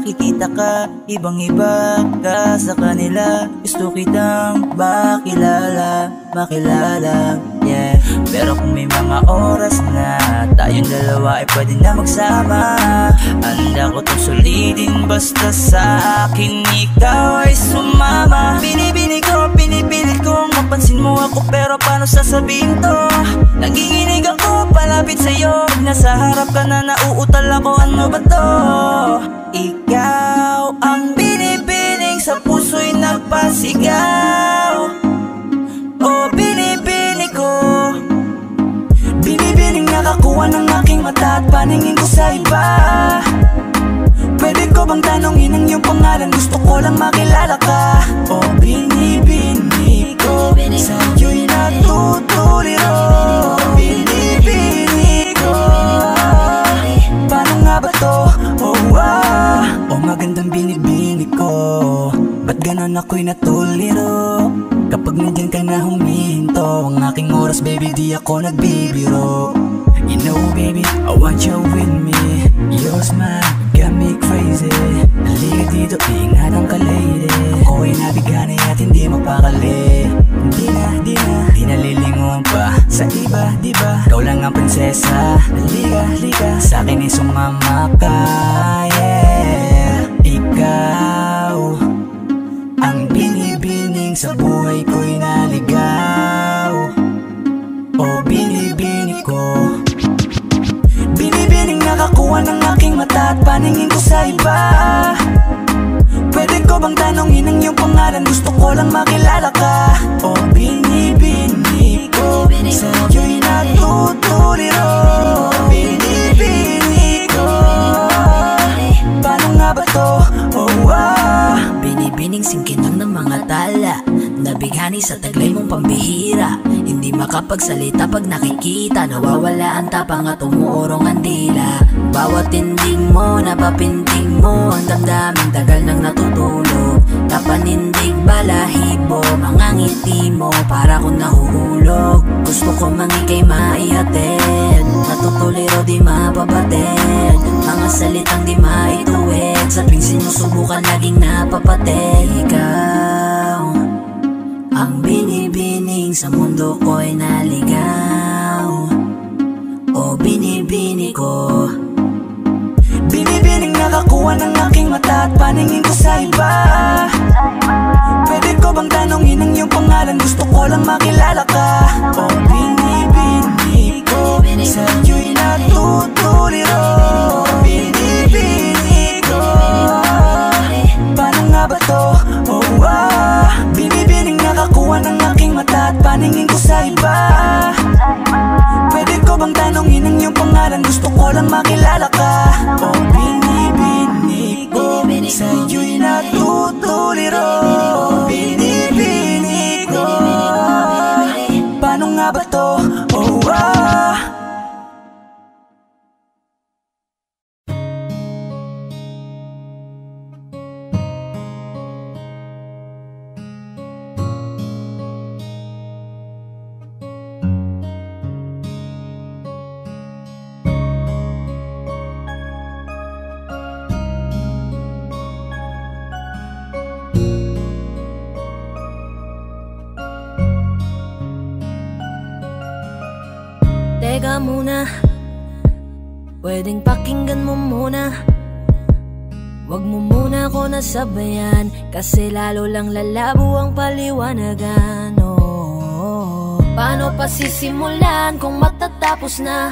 nakikita ka, ibang-iba ka sa kanila. Gusto kitang makilala, yeah. Pero kung may mga oras na tayong dalawa ay pwede na magsama, handa ko to sulitin basta sa akin ikaw ay sumama. Binibini ko, pinipilit ko mapansin mo ako, pero paano sasabihin to? Nanginginig ako palapit sa'yo, pag nasa harap ka na nauutal ako, ano ba to? Ikaw ang binibining sa puso'y nagpasigaw. O binibini ko, binibining nakakuha ng aking mata at paningin ko sa iba. Pwede ko bang tanongin ang iyong pangalan? Gusto ko lang makilala ka. O binibini ko, sa'yo'y natutuliro. Binibini ko, paano nga ba to? O magandang binibini ko, ba't ganon ako'y natuliro? Kapag nandyan ka na huminto, ang aking oras baby di ako nagbibiro. You know baby, I want you with me. Your smile got me crazy. Halika dito, ingatan ka lady. Ako'y nabigani at hindi mapakali. Di na lilingon pa sa iba, diba? Ikaw lang ang prinsesa. Halika, sa'kin ay sumama ka, yeah. Ikaw ang binibining sa buhay ko'y naligaw. O binibini ko, binibining nakakuha ng aking mata at paningin ko sa iba. Pwede ko bang tanongin ang iyong pangalan? Gusto ko lang makilala ka. O binibini ko, sa'yo'y natutuliro. Binibini ko, paano nga ba to? Binibining singkinang ng mga tala, nabighani sa taglay mong pambihira. Hindi makapagsalita pag nakikita, nawawala ang tapang at umuurong ang dila. Bawat tinding mo, napapinting mo, ang damdamin tagal nang natutulog. Kapanindig balahibo, mga ngiti mo, para kong nahuhulog. Gusto ko mangikay maihatid, natutuliro di mapabatid. Mga salitang di maituwid, sa tuwing sinusubukan laging napapatid. Ikaw ang binibining sa mundo ko'y naligaw. O binibini ko, binibining nakakuha ng aking mata at paningin ko sa iba. Pwede ko bang tanongin ang iyong pangalan? Gusto ko lang makilala ka. O binibini ko, sa'yo'y natutuliro. Binibini ko, paano nga ba to? Binibining nakakuha ng aking mata at paningin ko sa iba. Pwede ko bang tanongin ang iyong pangalan? Gusto ko lang makilala ka. O binibini ko, sa'yo'y natutuliro. Binibini ko, paano nga ba to? Teka muna, pwedeng pakinggan mo muna. Wag mo muna ako nasabayan, kasi lalo lang lalabo ang paliwanagan. Paano pa sisimulan kung matatapos na?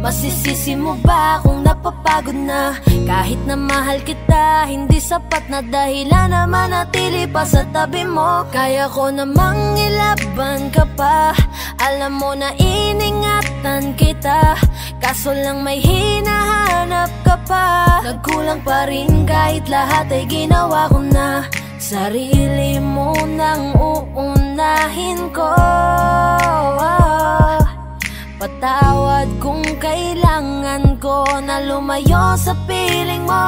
Masisisi mo ba kung napapagod na? Kahit na mahal kita, hindi sapat na dahilan na manatili pa sa tabi mo. Kaya ko namang ilaban ka pa, alam mo na iningatan kita. Kaso lang may hinahanap ka pa. Nagkulang pa rin kahit lahat ay ginawa ko na. Sarili mo nang uunahin ko. Patawad kung kailangan ko na lumayo sa piling mo.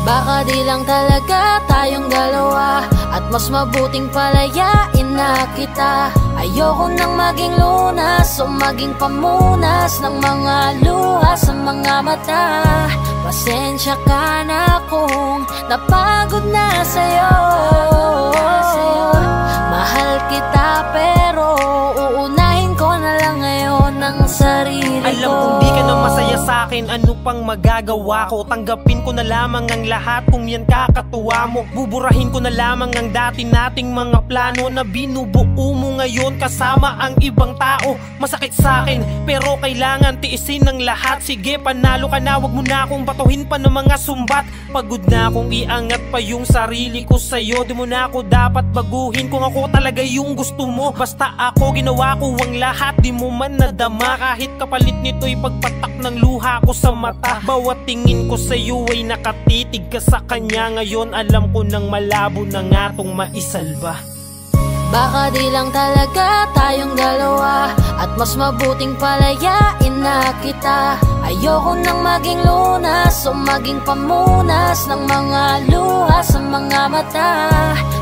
Baka di lang talaga tayong dalawa, at mas mabuting palayain na kita. Ayoko nang maging lunas o maging pamunas ng mga luha sa mga mata. Pasensya ka na kung napagod na sa'yo. Mahal kita pero uunahin ko na lang ngayon ang sarili ko. Alam kong di ka na masaya sa'kin, ano pang magagawa ko? Tanggapin ko na lamang ang lahat kung yan kakatuwa mo. Buburahin ko na lamang ang dati nating mga plano na binubuo mo ngayon kasama ang ibang tao. Masakit sa'kin pero kailangan tiisin ng lahat. Sige, panalo ka na, wag mo na akong batuhin pa ng mga sumbat. Pagod na akong iangat pa yung sarili ko sa'yo. Di mo na ako dapat baguhin kung ako talaga yung gusto mo. Basta ako ginawa ko ang lahat, di mo man nadama. Kahit kapalit nito'y pagpatak ng luha ko sa mata. Bawat tingin ko sa'yo ay nakatitig ka sa kanya. Ngayon alam ko nang malabo na nga tong maisalba. Baka di lang talaga tayong dalawa, at mas mabuting palayain na kita. Ayoko nang maging lunas o maging pamunas ng mga luha sa mga mata.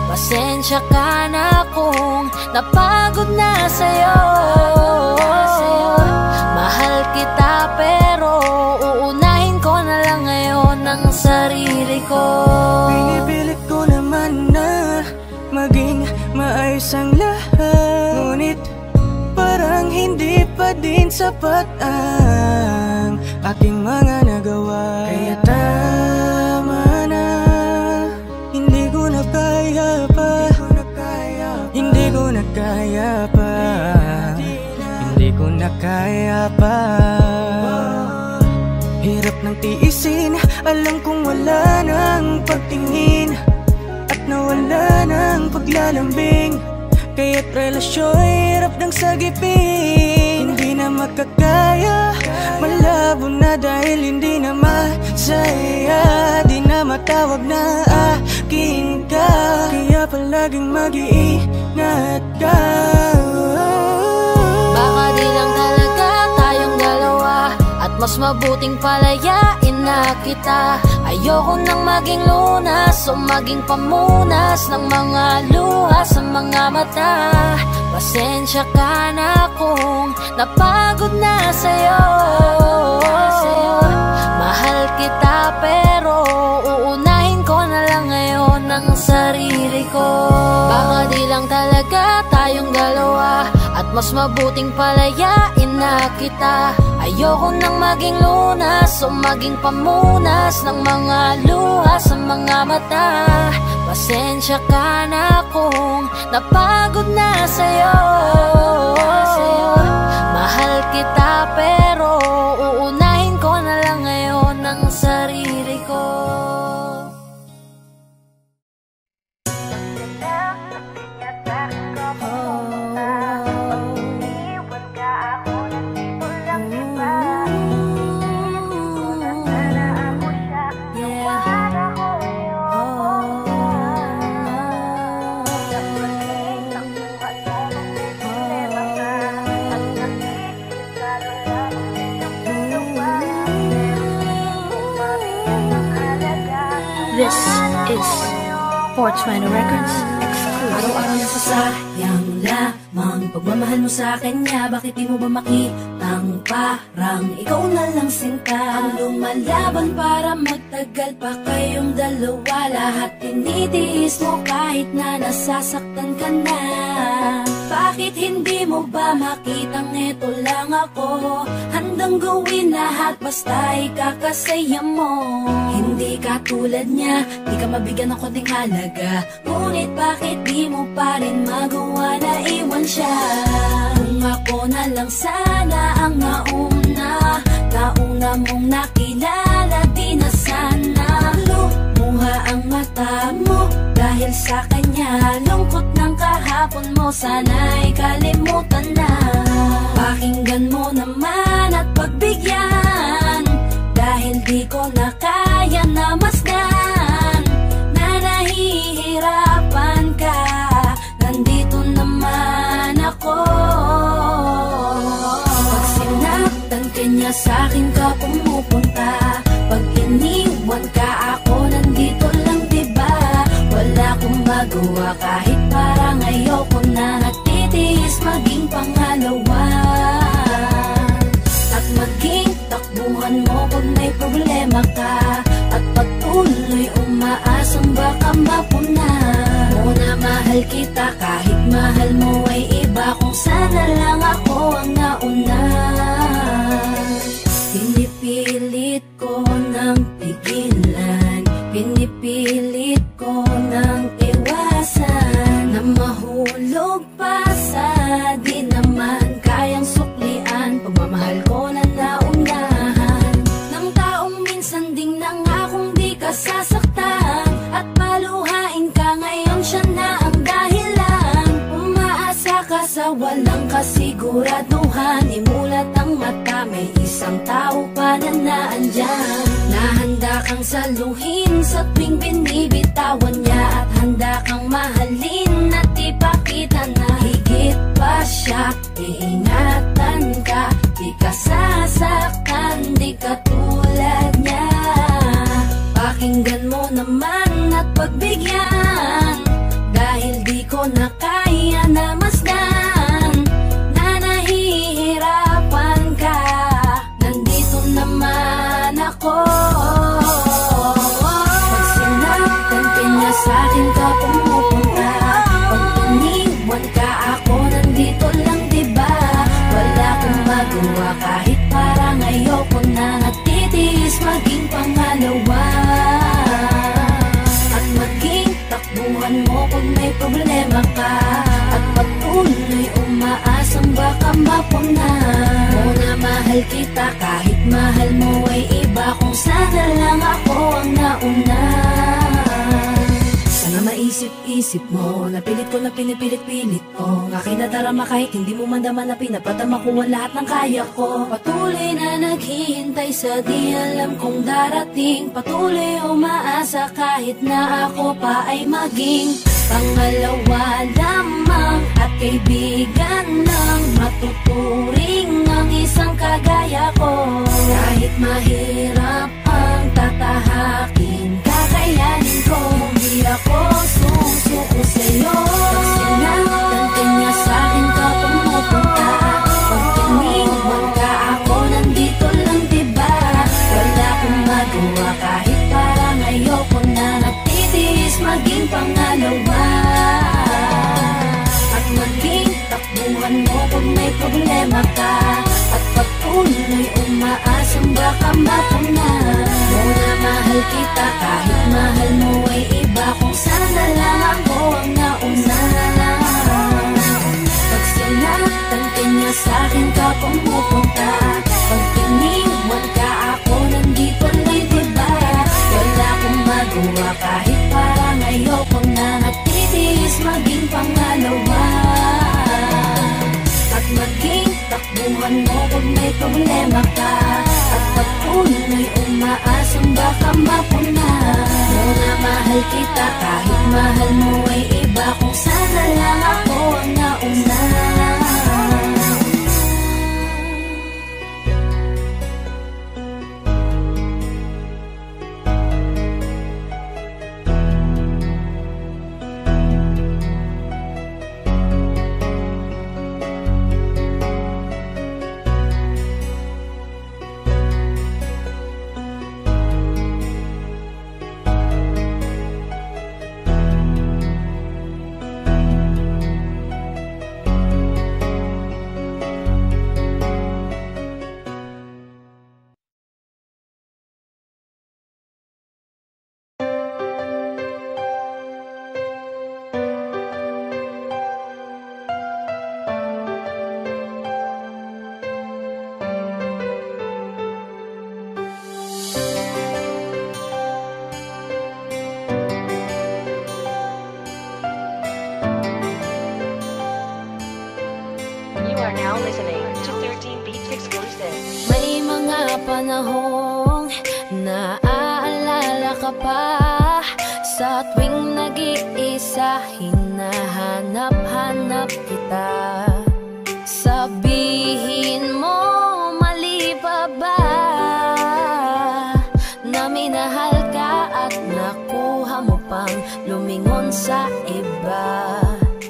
Pasensya ka na kung napagod na sa'yo. Mahal kita pero uunahin ko na lang ngayon ang sarili ko. Pinipilit ko naman na maging maayos ang lahat, ngunit parang hindi pa din sapat ang ating mga nagawa. Kaya tama na, hindi ko na kaya pa, hindi ko na kaya pa, hindi ko na kaya pa. Hirap ng tiisin, alam kong wala nang pagtingin at nawala ng paglalambing. Kaya't relasyo'y hirap ng sagipin. Hindi na makakaya, malabo na dahil hindi na masaya. Di na matawag na akin ka, kaya palaging mag-iingat ka. Baka di lang talaga tayong dalawa, at mas mabuting palayain na kita. Ayoko nang maging lunas o maging pamunas ng mga luha sa mga mata. Pasensya ka na kung napagod na sa'yo. Mahal kita pero uunahin ko na lang ngayon ang sarili ko. Baka di lang talaga tayong dalawa, at mas mabuting palayain na kita. Ayoko nang maging lunas o maging pamunas ng mga luha sa mga mata. Pasensya ka na kung napagod na sa'yo. Mahal kita pero uunahin ko na lang ngayon ang sarili ko. This is 420 Records exclusive. Araw-araw nasasayang lamang pagmamahal mo sa kanya. Bakit di mo ba makitang parang ikaw na lang sinta ang lumalaban para magtagal pa kayong dalawa? Lahat tinitiis mo kahit na nasasaktan ka na. Bakit hindi mo ba makitang eto lang ako? Handang gawin lahat basta ikakasaya mo. Hindi ka tulad niya, di ka mabigyan ng konting halaga. Ngunit bakit di mo pa rin magawa na iwan siya? Kung ako na lang sana ang nauna, kauna mong nakilala, di na sana lumuha ang mata mo dahil sa kanya. Lungkot ng kahapon mo, sana'y kalimutan na. Pakinggan mo naman at pagbigyan, dahil di ko na kaya na masdan na nahihirapan ka. Nandito naman ako. Pag sinaktan ka niya, sa'kin ka pumupunta. Pag iniwan ka, ako nandito lang, diba? Wala akong magawa kahit parang ayoko na. Nagtitiis maging pangalawa at maging takbuhan mo pag may problema ka. pagmamahal ko na naunahan ng taong minsan ding nangakong di ka sasaktan, at paluhain ka ngayon siya na ang dahilan. Umaasa ka sa walang kasiguraduhan, imulat ang mata, may isang tao pa na naandyan. Nahanda kang saluhin sa tuwing binibitawan niya, at handa kang mahalin at ipakita na higit pa siya. Iingatan ka, di ka sasaktan, di ka tulad niya. Pakinggan mo naman at pagbigyan, dahil di ko na kaya na masdan na nahihirapan ka. Nandito naman ako. Pag sinaktan ka niya sa'kin ka pumupunta, pag iniwan ka ako nandito lang diba. Wala kong magawa kahit parang ayoko na, nagtitiis maging pangalawa. At maging takbuhan mo kung may problema ka, at patuloy umaasang baka mapuna. Muna mahal kita kahit mahal mo ay iba, kung sana lang ako ang nauna. Sana maisip-isip mo, napilit ko na pinipilit-pilit ko, ang aking nadarama kahit hindi mo mandama na pinapadama ko ang lahat ng kaya ko. Patuloy na naghihintay sa di alam kong darating, patuloy umaasa kahit na ako pa ay maging pangalawa lamang, at kaibigan lang matuturing ang isang kagaya ko. Kahit mahirap ang tatahakin, kakayanin ko. Hindi ako susuko sa'yo. Pag sinaktan ka niya sa'kin ka pumupunta, pag iniwan ka ako nandito lang diba. Wala kong magawa kahit parang ayoko na, nagtitiis maging pangalawa. At maging takbuhan mo kung may problema ka, at patuloy umaasang baka mapuna. Muna mahal kita kahit mahal mo ay iba, kung sana lang ako ang nauna. Pag sinaktan ka niya sa'kin ka pumupunta, pag iniwan ka ako nandito lang diba. Wala kong magawa kahit parang ayoko na, nagtitiis maging pangalawa. At maging takbuhan mo kung may problema ka, at patuloy umaasang baka mapuna. Muna mahal kita kahit mahal mo ay iba, kung sana lang ako ang nauna. May mga panahong naaalala ka pa, sa tuwing nag-iisa hinahanap-hanap kita. Sabihin mo mali pa ba na minahal ka at nakuha mo pang lumingon sa iba.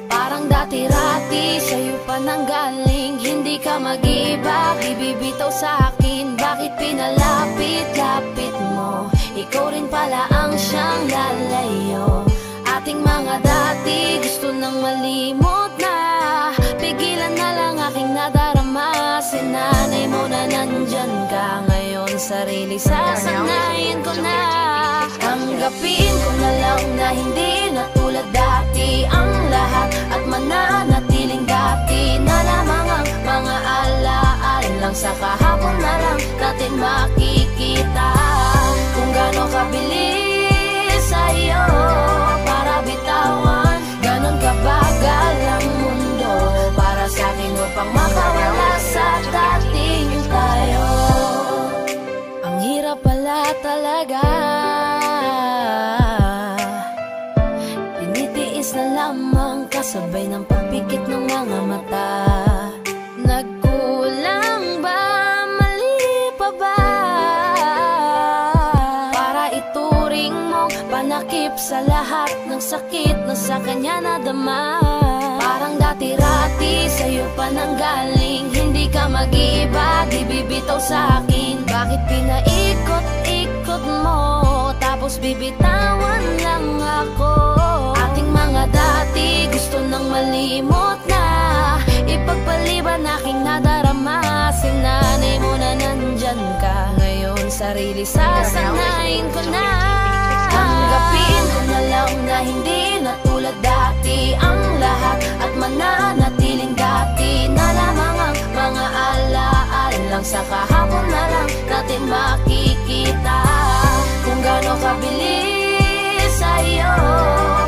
Parang dati-rati sa'yo pa nanggaling, hindi ka mag-iba, bibibitaw sa akin. Bakit pinalapit-lapit mo? Ikaw rin pala ang siyang lalayo. Ating mga dati gusto nang malimot na, pigilan na lang aking nadarama. Sinanay mo na nandyan ka ngayon, sarili sasanayin ko na. Tanggapin ko na lang na hindi na tulad dati ang lahat, at mananatiling dati na lamang ang mga alaala. lang sa kahapon na lang natin makikita kung gaano kabilis sa'yo para bitawan. Ganon kabagal ang mundo para sa'kin upang makawala sa dating tayo. Ang hirap pala talaga, tinitiis na lamang kasabay ng pagpikit ng mga mata. Nagkulang ba, mali pa ba para ituring mong panakip sa lahat ng sakit na sa kanya nadama? Parang dati-rati sa'yo pa nanggaling, hindi ka mag-iiba, di bibitaw sa'kin. Bakit pinaikot-ikot mo, tapos bibitawan lang ako? Ating mga dati gusto nang malimot na, ipagpaliban aking nadarama. Sinanay mo na nandyan ka, ngayon sarili sasanayin ko na. Tanggapin ko na lang na hindi na tulad dati ang lahat, at mananatiling dati na lamang ang mga alaala lang sa kahapon na lang natin makikita kung gaano kabilis sa'yo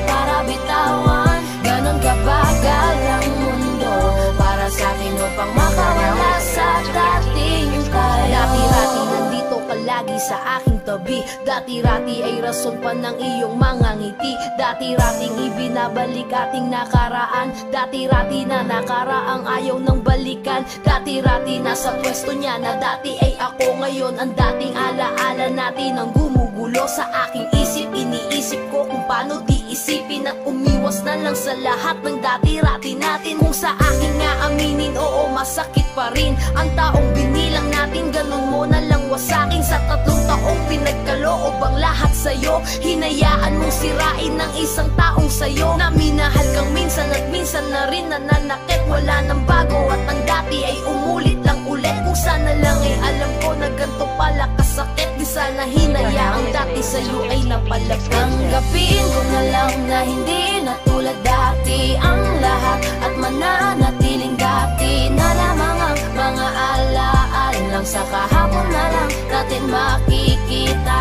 para bitawan. Ganon kabagal ang mundo para sa'kin upang makawala sa dating tayo. Dati-rati nandito ka lagi sa aking tabi, dati-rati ay rason pa ng iyong mga ngiti. Dati-rating ibinabalik ating nakaraan, dati-rati na nakaraang ayaw ng balikan. Dati-rati nasa pwesto niya na dati ay ako, ngayon ang dating alaala natin ang gumugulo sa aking isip. Iniisip ko kung paano di isipin at umiwas na lang sa lahat ng dati-rati natin. Kung sa akin nga aminin, oo masakit pa rin ang taong binilang natin. Ganun mo na lang wasakin sa 3 taong pinagkaloob ang lahat sa'yo. Hinayaan mong sirain ng isang taong sa'yo na minahal kang minsan at minsan na rin nananakit. Wala nang bago at ang dati ay umulit lang ulit. Kung sana lang ay alam ko na ganito pala kasakit, di sana hinayaang dati sa'yo ay napalapit. Tanggapin ko na lang na hindi na tulad dati ang lahat, at mananatiling dati na lamang ang mga alaala lang sa kahapon na lang natin makikita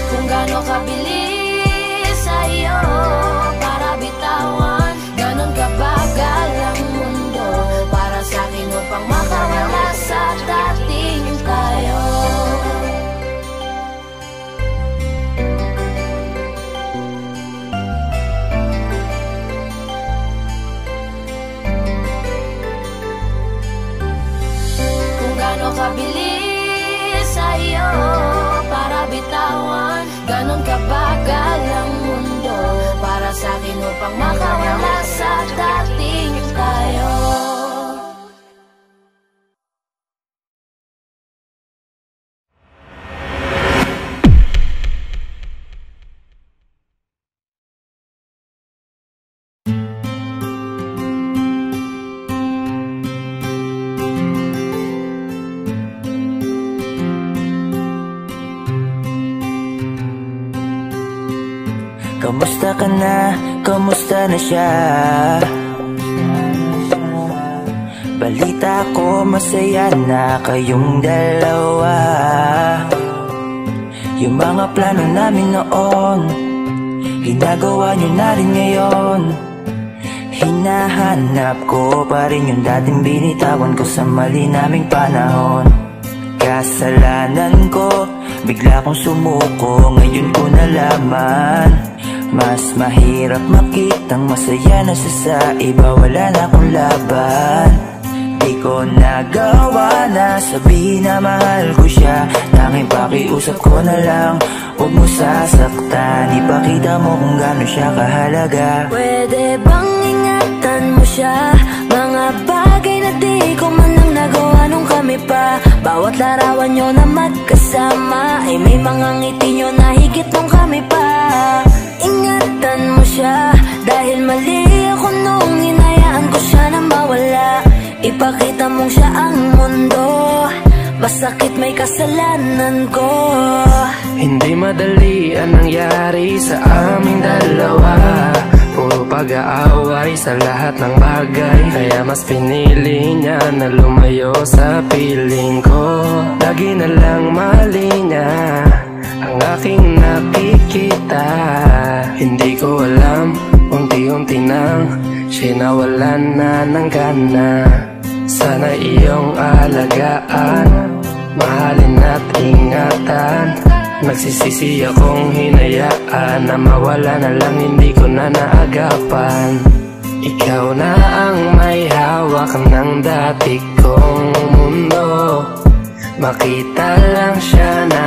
kung gaano kabilis sa'yo para bitawan. Ganon kabagal ang mundo para sa'kin upang makawala sa dating tayo. Kabilis sa'yo para bitawan. Ganon kabagal ang mundo para sa'kin upang makawala sa dating tayo. Kamusta ka na? Kamusta na siya? Balita ko masaya na kayong dalawa. Yung mga plano namin noon, ginagawa nyo na rin ngayon. Hinahanap ko pa rin yung dating binitawan ko sa mali naming panahon. Kasalanan ko, bigla kong sumuko, ngayon ko nalaman. Mas mahirap makitang masaya na siya sa iba, wala na akong laban. Di ko nagawa na sabihin na mahal ko siya, tanging pakiusap ko na lang, huwag mo sasaktan. Ipakita mo kung gaano siya kahalaga. Pwede bang ingatan mo siya? Mga bagay na di ko man lang nagawa nung kami pa. Bawat larawan nyo na magkasama ay may mga ngiti nyo na higit nung kami pa. Ingatan mo siya, dahil mali ako nung hinayaan ko siya na mawala. Ipakita mong siya ang mundo, masakit may kasalanan ko. Hindi madali ang nangyari sa aming dalawa. Puro pag-aaway sa lahat ng bagay. Kaya mas pinili niya na lumayo sa piling ko. Lagi na lang mali niya ang aking nakikita. Hindi ko alam, unti-unti nang siya'y nawalan na ng gana. Sana iyong alagaan, mahalin at ingatan. Nagsisisi akong hinayaan na mawala na lang, hindi ko na naagapan. Ikaw na ang may hawak ng dati kong mundo. Makita lang siya na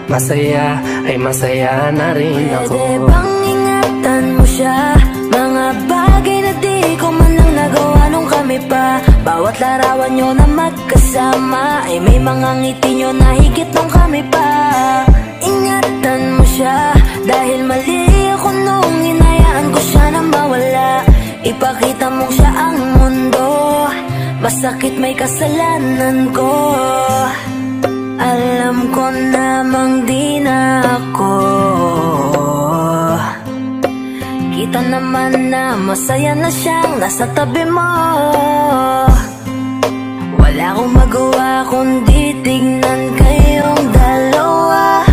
masaya, ay masaya na rin ako. Pwede bang ingatan mo siya? Mga bagay na di ko man lang nagawa nung kami pa. Bawat larawan nyo na magkasama ay may mga ngiti nyo na higit nung kami pa. Ingatan mo siya dahil mali ako nung hinayaan ko siya na mawala. Ipakita mong siya ang mundo, masakit may kasalanan ko. Alam ko namang di na ako. Kita naman na masaya na siyang nasa tabi mo. Wala akong magawa kundi tignan kayong dalawa.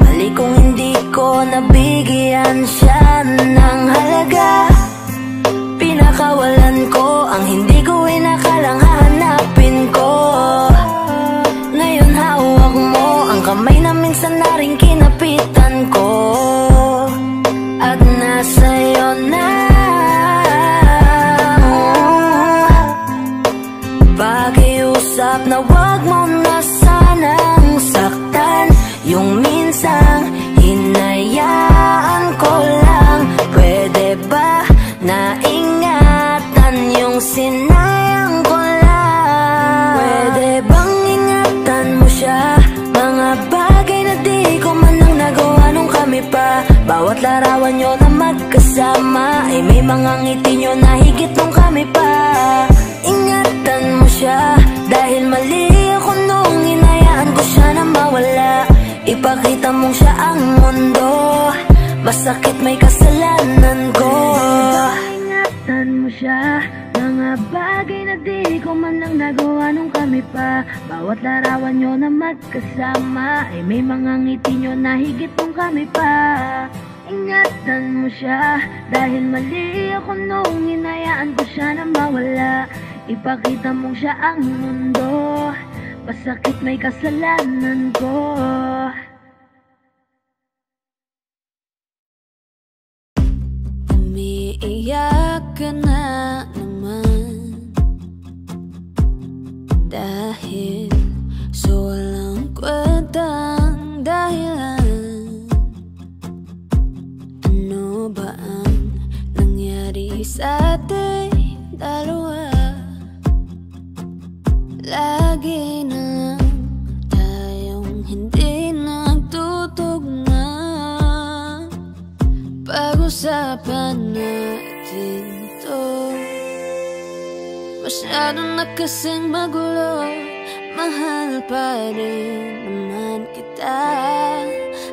Mali kung hindi ko nabigyan siya ng halaga. Pinakawalan ko ang hindi ko inakalang hahanapin ko. Ngayon hawak mo ang kamay na minsan na rin kinapitan ko. At nasa'yo na pakiusap na wag mo na sanang saktan. Yung minsang hinayaan ko lang. Pwede ba na ingatan yung sinayang ko lang? Pwede bang ingatan mo siya? Mga bagay na di ko man lang nagawa nung kami pa. Bawat larawan nyo na magkasama ay may mga ngiti nyo na higit nung kami pa. Ingatan mo siya dahil mali ako nung hinayaan ko siya na mawala. Ipakita mong siya ang mundo, masakit may kasalanan ko. Ingatan mo siya, mga bagay na di ko man lang nagawa nung kami pa. Bawat larawan nyo na magkasama ay may mga ngiti nyo na higit nung kami pa. Ingatan mo siya dahil mali ako nung hinayaan ko siya na mawala. Ipakita mong siya ang mundo, masakit may kasalanan ko. Umiiyak ka na naman dahil sa walang kwentang dahilan. Ano ba ang nangyari sa ating dalawa? Lagi na lang tayong hindi nagtutugma. Pag-usapan natin to. Masyado na kasing magulo. Mahal pa rin naman kita,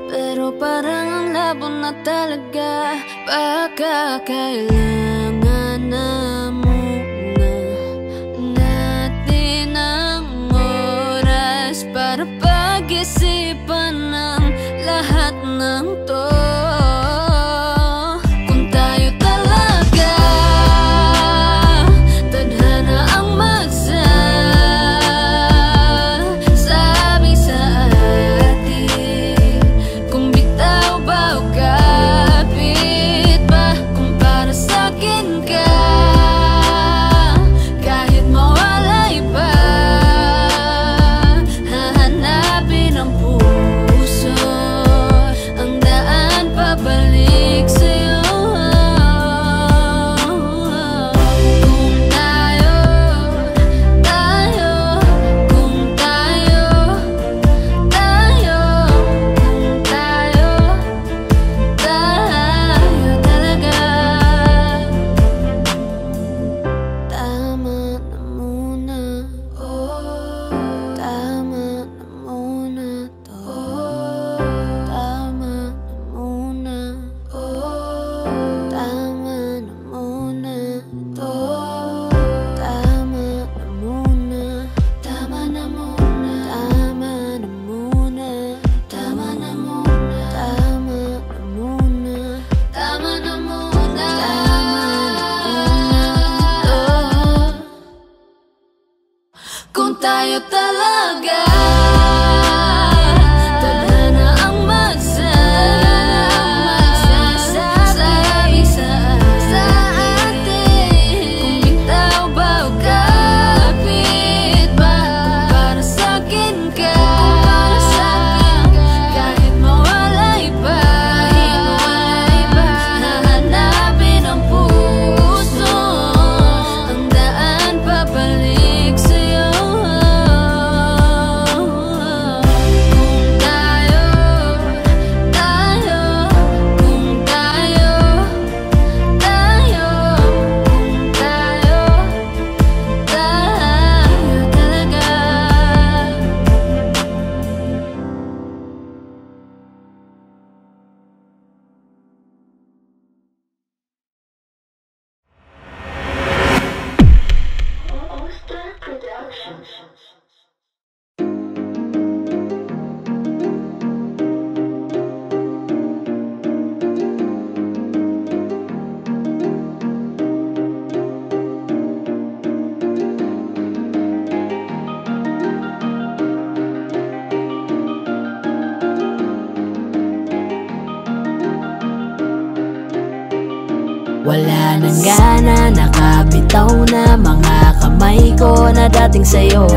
pero parang ang labo na talaga. Baka kailangan na muna natin ang oras para pag-isipan ng lahat ng to. Kung tayo talaga tadhana ang magsasabi sa atin, kung bitaw ba o kapit ba, kung para sa umaga, tadhana ang magsasabi sa atin. Kung bitaw ba o kapit ba, para sa'kin ka, kahit mawalay pa, hahanapin ang puso, ang daan pabalik sa'yo. Kung tayo, kung tayo talaga. Wala nang gana, nakabitaw na mga kamay ko na dating sa'yo.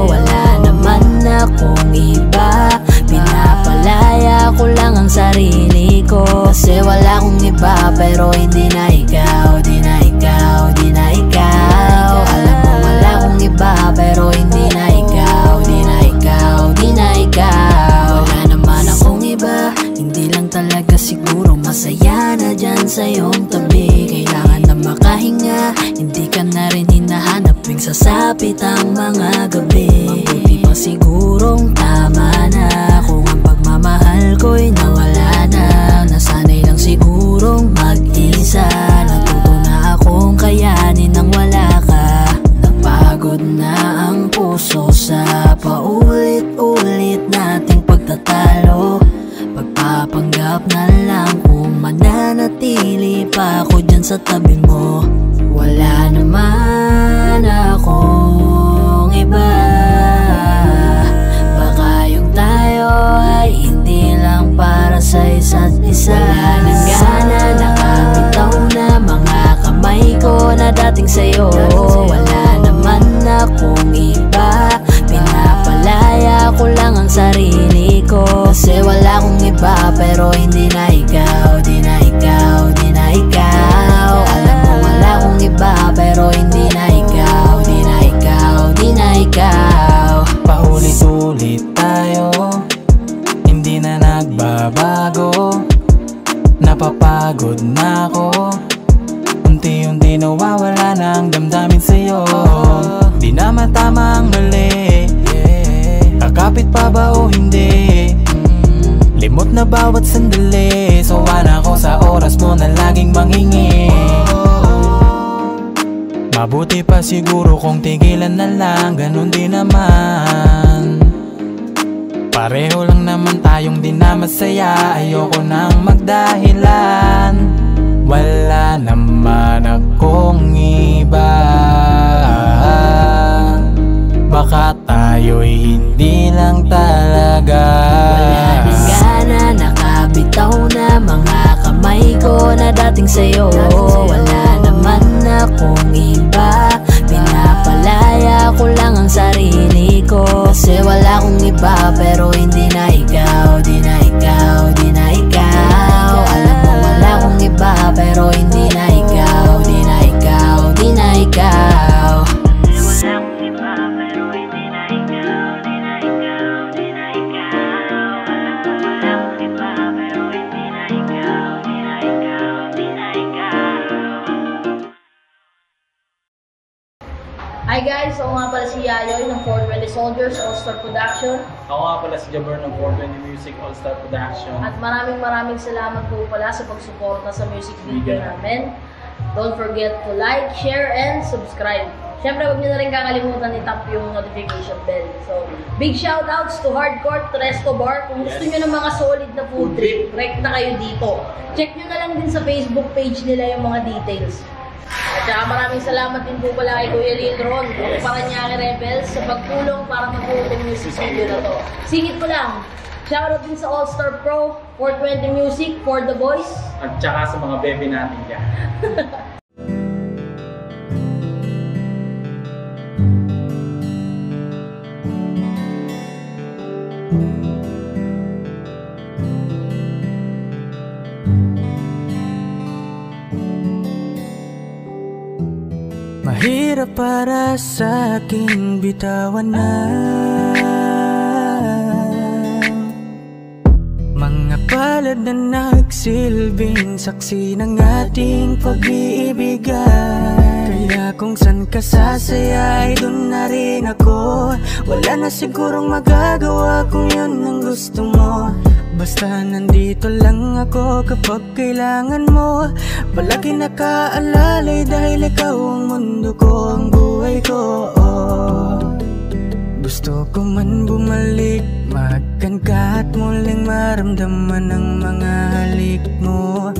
Wala naman akong iba, pinapalaya ko lang ang sarili ko. Kasi wala akong iba, pero hindi na ikaw, di na ikaw, di na ikaw. Alam mo wala akong iba, pero hindi na ikaw, di na ikaw, di na ikaw. Wala naman akong iba, hindi lang talaga siguro masaya na dyan sa iyong tabi. Kailangan na makahinga, hindi ka na rin hinahanap tuwing sasapit ang mga gabi. Mabuti pa sigurong tama na kung ang pagmamahal ko'y nawala na. Nasanay lang sigurong mag-isa, natuto na akong kayanin nang wala ka. Napagod na ang puso sa paulit-ulit nating pagtatalo. Pagpapanggap na lang kung mananatili pa ako dyan sa tabi mo. Wala naman akong iba, baka yung tayo ay hindi lang para sa isa't isa. Wala nang gana, nakabitaw na mga kamay ko na dating sa'yo. Wala naman akong iba, pinapalaya ko lang ang sarili ko. Kasi wala akong iba, pero hindi na ikaw, di na ikaw, di na ikaw. Alam mo wala akong iba, pero hindi na ikaw, di na ikaw, di na ikaw. Paulit-ulit tayo, hindi na nagbabago. Napapagod na ako, unti-unti nawawala na ang damdamin sa'yo. Di na matama ang mali, kakapit pa ba o hindi? Limot na bawat sandali, sawa na ako sa oras mo na laging manghingi. Mabuti pa siguro kung tigilan na lang, ganun din naman. Pareho lang naman tayong di na masaya, ayoko nang magdahilan. Wala naman akong iba, baka tayo'y hindi lang talaga. Wala nang gana, nakabitaw na mga kamay ko na dating sa'yo. Wala naman akong iba, pinapalaya ko lang ang sarili ko. Kasi wala akong iba, pero hindi na ikaw, di na ikaw, di na ikaw. Alam mo wala akong iba, pero hindi na ikaw, di na ikaw, di na ikaw. Hi guys, ako nga pala si Yayoy ng 420 Soldiers All-Star Production. Ako nga pala si Jabber ng 420 Music All-Star Production. At maraming salamat po pala sa pagsuporta sa music video namin. Don't forget to like, share, and subscribe. Siyempre, huwag niyo na rin kakalimutan i-tap yung notification bell. So, big shoutouts to Hardcore Resto Bar. Kung gusto niyo ng mga solid na food trip, direct na kayo dito. Check niyo na lang din sa Facebook page nila yung mga details. At saka maraming salamat din po pala kay Kuya Lindron of Paranaque Rebels sa pagtulong para mabuo itong music video na to. Singit ko lang, shoutout din sa All Star Pro, 420 Music, For The Boys. At saka sa mga bebe natin dyan. Mahirap para sa aking bitawan na mga palad na nagsilbing saksi ng ating pag-iibigan. Kaya kung san ka sasaya ay dun na rin ako. Wala na sigurong magagawa kung yun ang gusto mo. Basta nandito lang ako kapag kailangan mo. Palagi nakaalalay dahil ikaw ang mundo ko, ang buhay ko. Gusto ko man bumalik, magkan ka at muling maramdaman ang mga halik mo.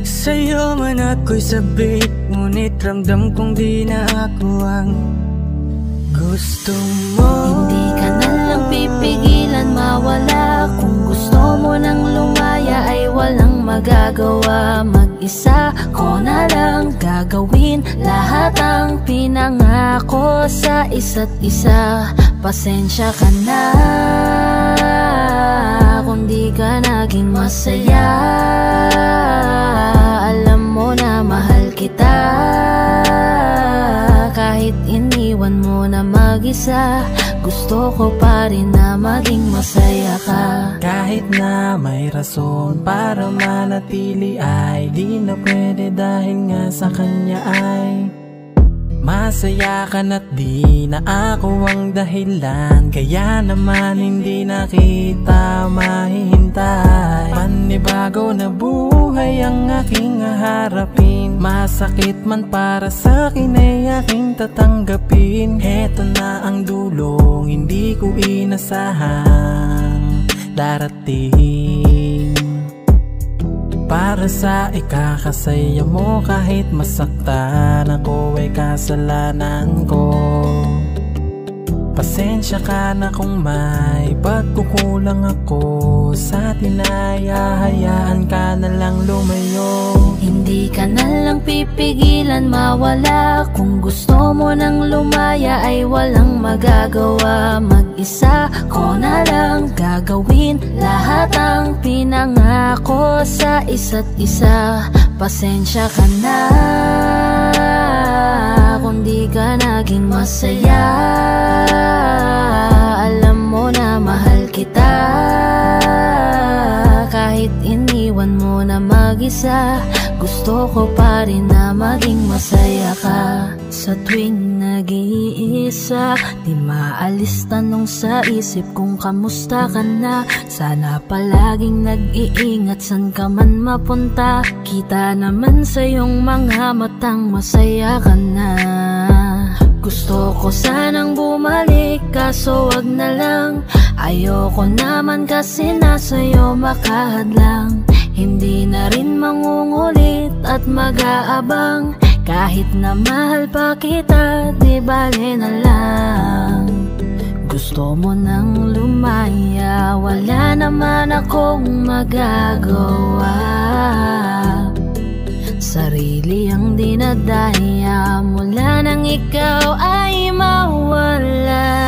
Sa'yo man ako'y sabik, ngunit ramdam kong di na ako ang gusto mo. Hindi ka na lang pipigilan mawala. Kung gusto mo nang lumaya ay walang magagawa. Mag-isa ko na lang gagawin lahat ang pinangako sa isa't isa. Pasensya ka na kung di ka naging masaya. Alam mo na mahal kita. Kahit iniwan mo na mag-isa, gusto ko pa rin na maging masaya ka. Kahit na may rason para manatili ay di na pwede dahil nga sa kanya ay masaya ka na't di na ako ang dahilan. Kaya naman hindi na kita mahihintay. Panibago na buhay ang aking haharapin. Masakit man para sa'kin ay aking tatanggapin. Heto na ang dulong hindi ko inasahang darating. Para sa ikakasaya mo kahit masaktan ako ay kasalanan ko. Pasensya ka na kung may pagkukulang ako sa tinaya. Hayaan ka na lang lumayo. Hindi ka na lang pipigilan mawala. Kung gusto mo nang lumaya ay walang magagawa. Mag-isa ko na lang gagawin lahat ang pinangako sa isa't isa. Pasensya ka na kung di ka naging masaya. Alam mo na mahal kita. Kahit iniwan mo na mag-isa, gusto ko pa rin na maging masaya ka. Sa tuwing nag-iisa, di maalis tanong sa isip kung kamusta ka na. Sana palaging nag-iingat san ka man mapunta. Kita naman sa iyong mga matang masaya ka na. Gusto ko sanang bumalik kaso wag na lang. Ayoko naman kasi nasa'yo makahadlang. Hindi na rin mangungulit at mag-aabang. Kahit na mahal pa kita, di bale na lang. Gusto mo nang lumaya, wala naman akong magagawa. Sarili ang dinadaya mula nang ikaw ay mawala.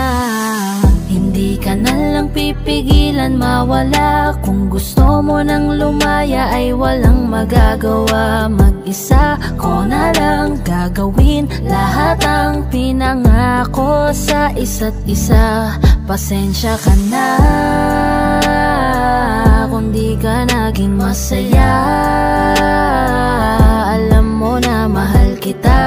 Hindi ka na lang pipigilan mawala. Kung gusto mo nang lumaya ay walang magagawa. Mag-isa ko na lang gagawin lahat ang pinangako sa isa't isa. Pasensya ka na kung di ka naging masaya. Alam mo na mahal kita.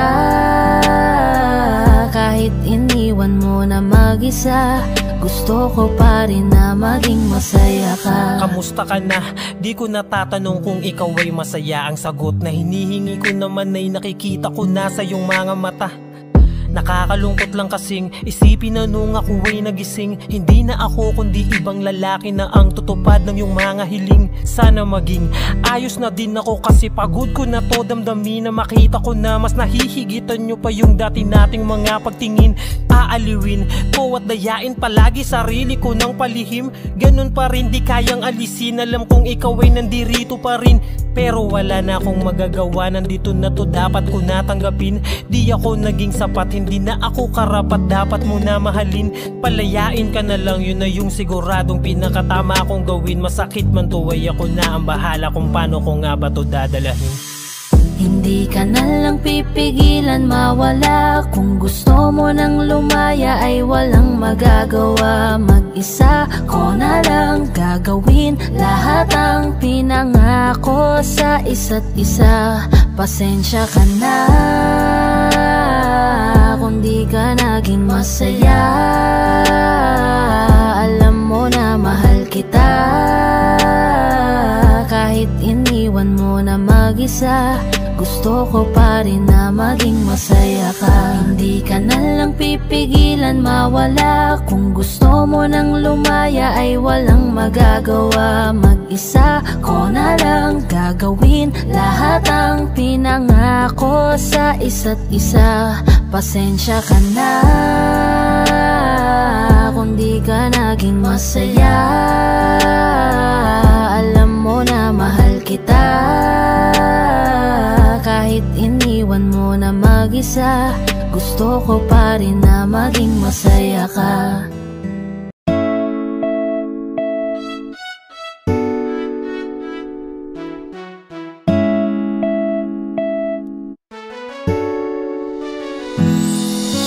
Kahit iniwan mo na mag-isa, gusto ko pa rin na maging masaya ka. Kamusta ka na? Di ko natatanong kung ikaw ay masaya. Ang sagot na hinihingi ko naman ay nakikita ko na sa iyong mga mata. Nakakalungkot lang kasing isipin na nung ako ay nagising, hindi na ako kundi ibang lalaki na ang tutupad ng iyong mga hiling. Sana maging ayos na din ako kasi pagod ko na to damdamin na makita ko na mas nahihigitan nyo pa yung dati nating mga pagtingin. Aaliwin ko at dayain palagi sarili ko ng palihim, ganun pa rin di kayang alisin. Alam kong ikaw ay nandirito pa rin, pero wala na akong magagawa. Nandito na to, dapat ko natanggapin. Di ako naging sapat, hindi na ako karapat, dapat mo na mahalin. Palayain ka na lang, yun na yung siguradong pinakatama kong gawin. Masakit man to ay ako na ang bahala kung paano ko nga ba to dadalahin. Hindi ka na lang pipigilan mawala. Kung gusto mo nang lumaya ay walang magagawa. Mag-isa ko na lang gagawin lahat ang pinangako sa isa't isa. Pasensya ka na kung di ka naging masaya. Alam mo na mahal kita, kahit iniwan mo na mag-isa. Gusto ko pa rin na maging masaya ka. Hindi ka na lang pipigilan mawala. Kung gusto mo nang lumaya ay walang magagawa. Mag-isa ko na lang gagawin lahat ang pinangako sa isa't isa. Pasensya ka na kung di ka naging masaya. Alam mo na mahal kita, kahit iniwan mo na mag-isa. Gusto ko pa rin na maging masaya ka.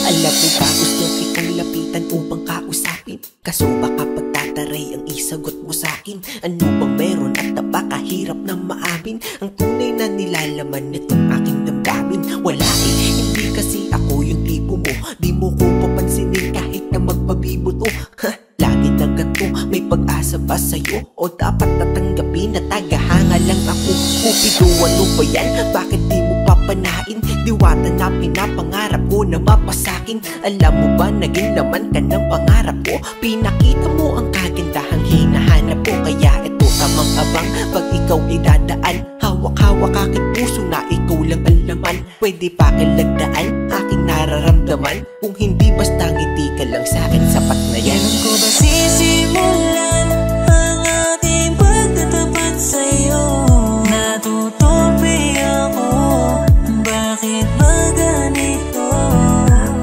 Alam mo ba gusto kitang lapitan upang kausapin? Kaso baka pagtataray ang isagot mo sa'kin. Ano bang meron at napakahirap na maamin ang tunay na nilalaman nitong aking damdamin? Wala eh, hindi kasi ako yung tipo mo. Di mo ko papansinin kahit na magpabibuto. Lagi na ganito, may pag-asa ba sa'yo? O dapat natanggapin na tagahanga lang ako? Kupido, ano ba yan? Bakit di mo papanain? Diwata na pinapangarap ko na mapasakin. Alam mo ba, naging laman ka ng pangarap ko. Pinakita mo ang kagandahang hinahanap ko. Kaya ito tamang abang pag ikaw ay dadaan. Hawak-hawak aking puso na ikaw lang ang laman. Pwede pa kalagdaan aking nararamdaman. Kung hindi basta ngiti ka lang sa'kin, sapat na yan. Kailan ko ba sisimulan ang ating pagtatapat sa'yo? Natutupi ako, bakit ba ganito?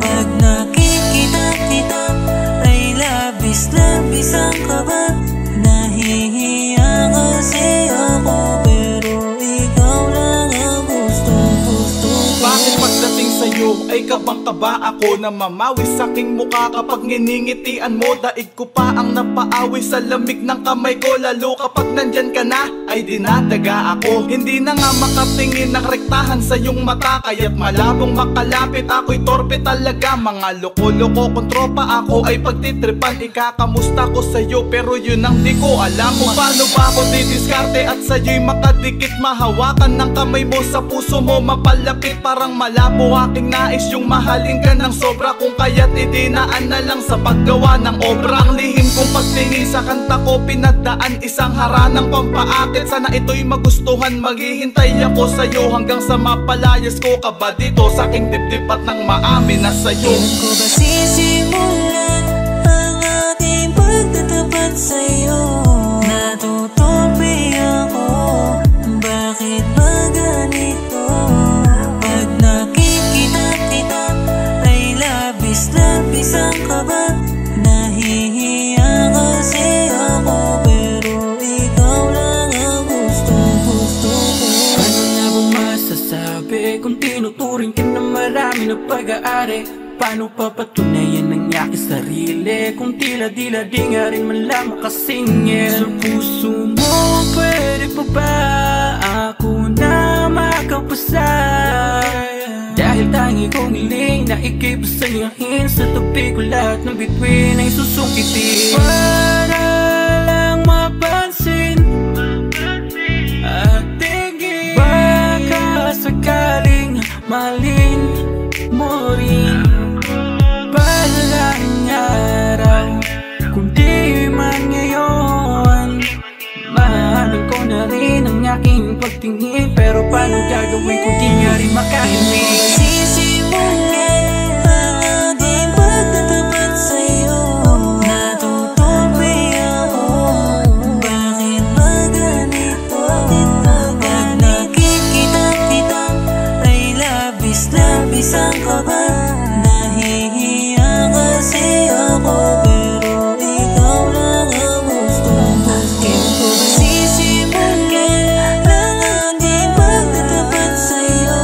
Pag nakikita kita ay labis-labis ang kaba. Nahihiya kasi ako, pero ikaw lang ang gusto-gusto ko. Bakit pagdating sa'yo ay kabang-kaba ako na mamawi sa'king mukha kapag nginingitian mo? Daig ko pa ang napaawi sa lamig ng kamay ko. Lalo kapag nandyan ka na ay dinadaga ako. Hindi na nga makatingin ng rektahan sa iyong mata, kaya't malabong makalapit ako'y torpe talaga. Mga loko-loko kong tropa ako ay pagtitripan. Ikakamusta ko sa'yo pero yun ang di ko alam. Kung paano ba ako didiskarte at sa'yo'y makadikit. Mahawakan ng kamay mo sa puso mo mapalapit. Parang malabo aking nais yung mahalin ka ng sobra. Kung kaya't idinaan na lang sa paggawa ng obra. Ang lihim kong pagtingin sa kanta ko pinagdaan, isang haranang pampaakit. Sana ito'y magustuhan, maghihintay ako sa'yo hanggang sa mapalayas ko ka ba dito sa aking dibdib at nang maamin na sa'yo. Kailan ko ba sisimulan ang ating pagtatapat sa'yo? Natutupi ako, bakit ba ganito? Pag nakikita kita ay labis-labis ang kaba. Nahihiya kasi ako, pero ikaw lang ang gusto-gusto ko. Ano na bang masasabi kung tinuturing ka na marami na pag-aari? Paano papatunayan ang aking sarili kung tila-dila di nga rin man lang makasingil? Sa puso mo, pwede pa ba ako na makapasay? Dahil tangi kong hiling na ikay pasayahin. Sa tabi ko lahat ng bituin ay susungkitin. Para lang mapansin at tingin, baka sakaling mahalin mo rin. iyong pagtingin. Pero paano gagawin kung di nga rin makahimik? Sisimulan ang aking pagtatapat sa'yo. Natutupi ako, bakit ba ganito? Pag nakikita kita ay labis-labis ang kaba. Nahihiya kasi ako, pero ikaw lang ang gustong gusto ko. Sisimulan ang aking pagtatapat sa'yo.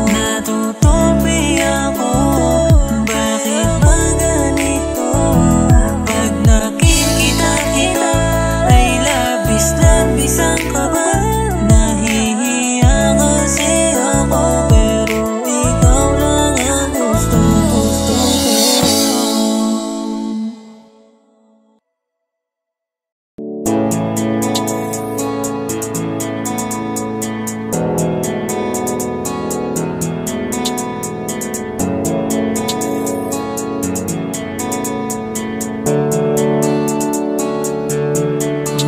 Natutupi ako, bakit ba ganito? Pag nakikita kita ay labis-labis ang kaba. Nahihiya kasi ako, pero ikaw lang ang gustong gusto ko.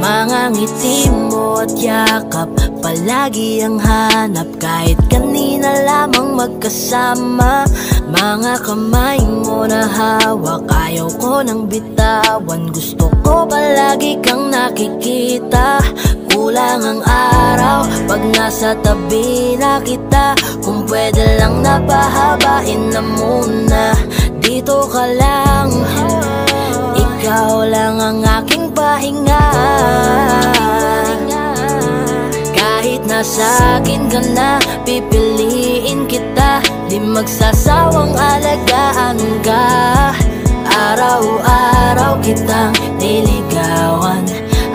Mga ngiti mo at yakap, palagi ang hanap. Kahit kanina lamang magkasama. Mga kamay mo na hawak, ayaw ko nang bitawan. Gusto ko palagi kang nakikita. Kulang ang araw pag nasa tabi na kita. Kung pwede lang napahabain na muna. Dito ka lang, ikaw lang ang aking pahinga. Kahit nasa akin ka na, pipiliin kita. Di magsasawang alagaan ka. Araw-araw kitang niligawan.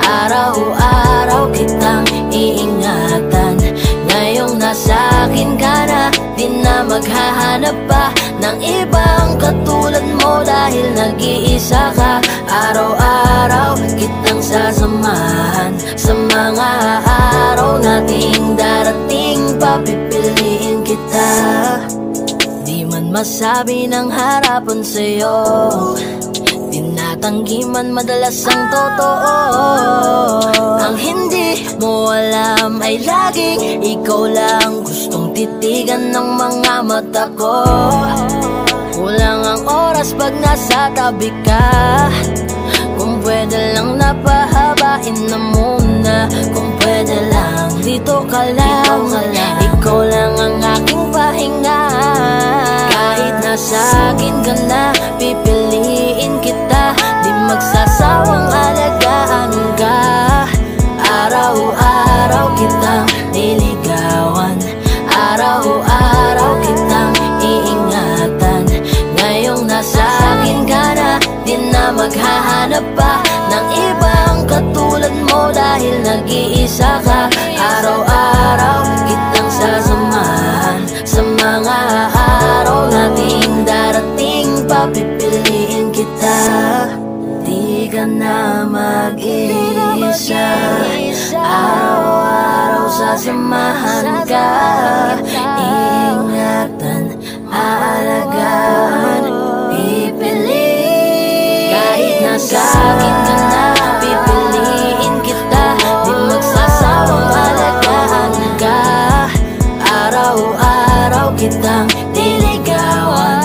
Araw-araw kitang iingatan. Ngayong nasa akin ka na, di na maghahanap pa ng ibang katulad mo. Dahil nag-iisa ka. Araw-araw kitang sasamahan. Sa mga araw nating darating, papipiliin kita. Di man masabi ng harapan sa'yo, tinatanggi man madalas ang totoo. Ang hindi mo alam ay laging ikaw lang gustong titigan ng mga mata ko. Kulang ang oras pag nasa tabi ka. Kung pwede lang napahabain na muna. Kung pwede lang dito ka lang. Ikaw lang ang aking pahinga. Kahit nasa akin ka na, pipiliin kita. Di magsasawang alagaan ka. Araw-araw kitang niligawan. Araw-araw kitang iingatan. Ngayong nasa akin ka na, di na maghahanap pa ng ibang katulad mo. Dahil nag-iisa ka. Araw-araw kitang sasamahan. Sa mga araw nating darating, papipiliin kita. Di ka na mag-iisa. Araw-araw sasamahan ka. Ingatan, aalagaan, pipiliin. Kahit nasa akin ka na, pipiliin kita. Di magsasawang alagaan ka. Araw-araw kitang niligawan.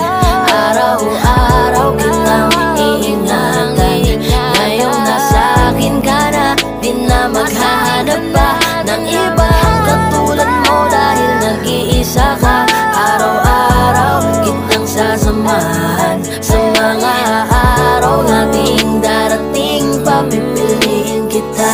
Araw-araw kitang iingatan. Ngayong nasa akin ka na, di na maghahanap pa ng ibang katulad mo. Dahil nag-iisa ka. Araw-araw kitang sasamahan. Sa mga araw nating darating, papipiliin kita.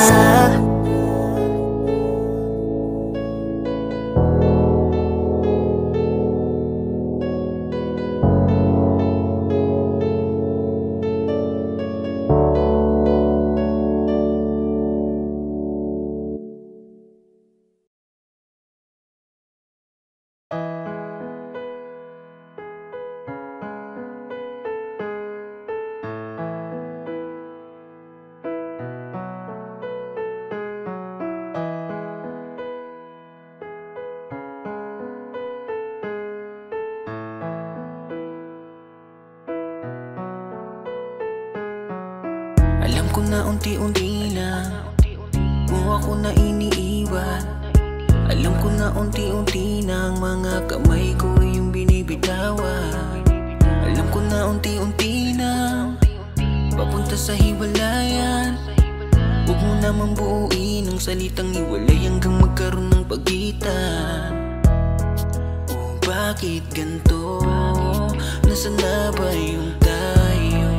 Alam ko na unti-unti lang mo ako na iniiwan. Alam ko na unti-unti na ang mga kamay ko yung binibitawan. Alam ko na unti-unti na papunta sa hiwalayan. Huwag mo namang buuin ang salitang hiwalay hanggang magkaroon ng pagitan. Oh, bakit ganito? Nasaan na ba yung tayo?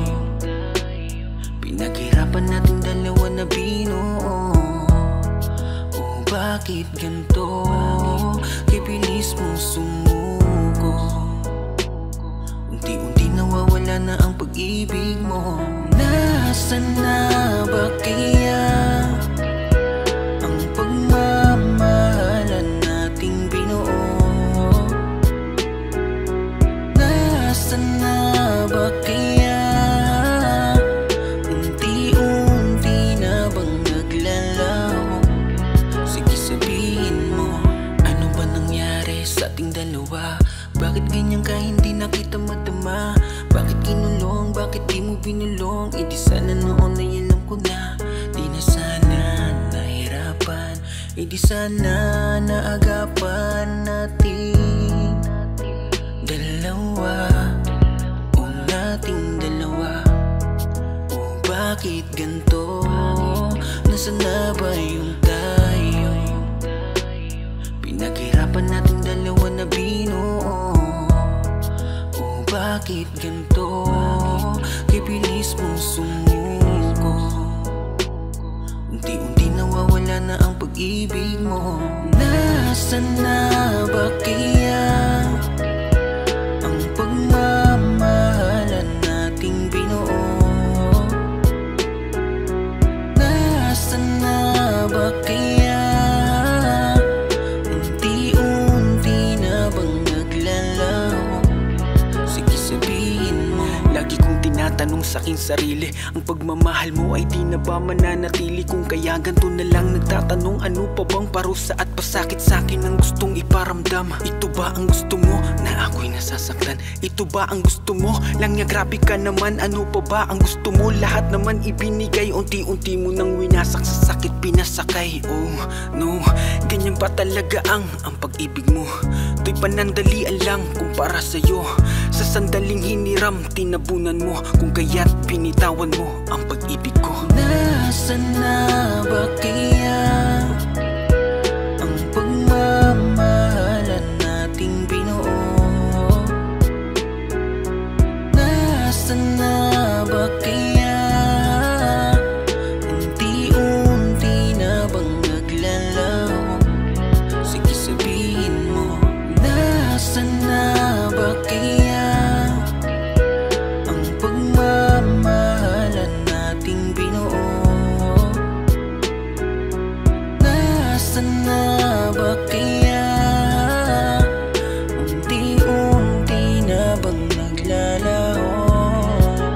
Pinaghirapan natin dalawa na binuo. Oh, bakit ganito? Kibilis mo sumuko. Unti-unti nawawala na ang pag-ibig mo. Nasaan na ba kaya ang pagmamahalan nating binuo? Nasaan na ba kaya unti-unti na bang naglalaho? Sige sabihin mo, ano ba nangyari sa ating dalawa? Bakit ganyan ka hindi na kita madama? Bakit kinulong? Bakit di mo binulong? E di sana noon ay alam ko na. Di na sana nahirapan. E di sana naagapan natin dalawa. O nating dalawa. O bakit ganito? Nasaan na ba yung tayo? Pinaghirapan nating dalawa na binuo. Oh, bakit ganito? Kibilis mo sumuko. Unti-unti nawawala na ang pag-ibig mo. Nasaan na ba kaya ang pagmamahalan nating binuo? Nasaan na ba kaya unti-unti na bang naglalaho? Sige sabihin mo. Lagi kong tinatanong sa'king sarili, ang pagmamahal mo ay di na ba mananatili? Kung kaya ganito na lang nagtatanong, ano pa bang parusa at pasakit sa'kin ang gustong iparamdam? Ito ba ang gusto mo na ako'y nasasaktan? Ito ba ang gusto mo lang niya? Grabe ka naman, ano pa ba ang gusto mo? Lahat naman ibinigay, unti-unti mo nang winasak, sa sakit pinasakay. Oh no, ganyan ba talaga ang pag-ibig mo? To'y panandalian lang kumpara sa'yo. Sa sandaling hiniram, tinabunan mo. Kung kaya't binitawan mo ang pag-ibig ko. Nasaan na ba kaya ang pagmamahalan nating binuo? Nasaan na ba kaya unti-unti na bang naglalaho? Sige sabihin mo. Nasaan na ba kaya ang pagmamahalan nating binuo? Nasaan na ba kaya unti-unti na bang naglalaho?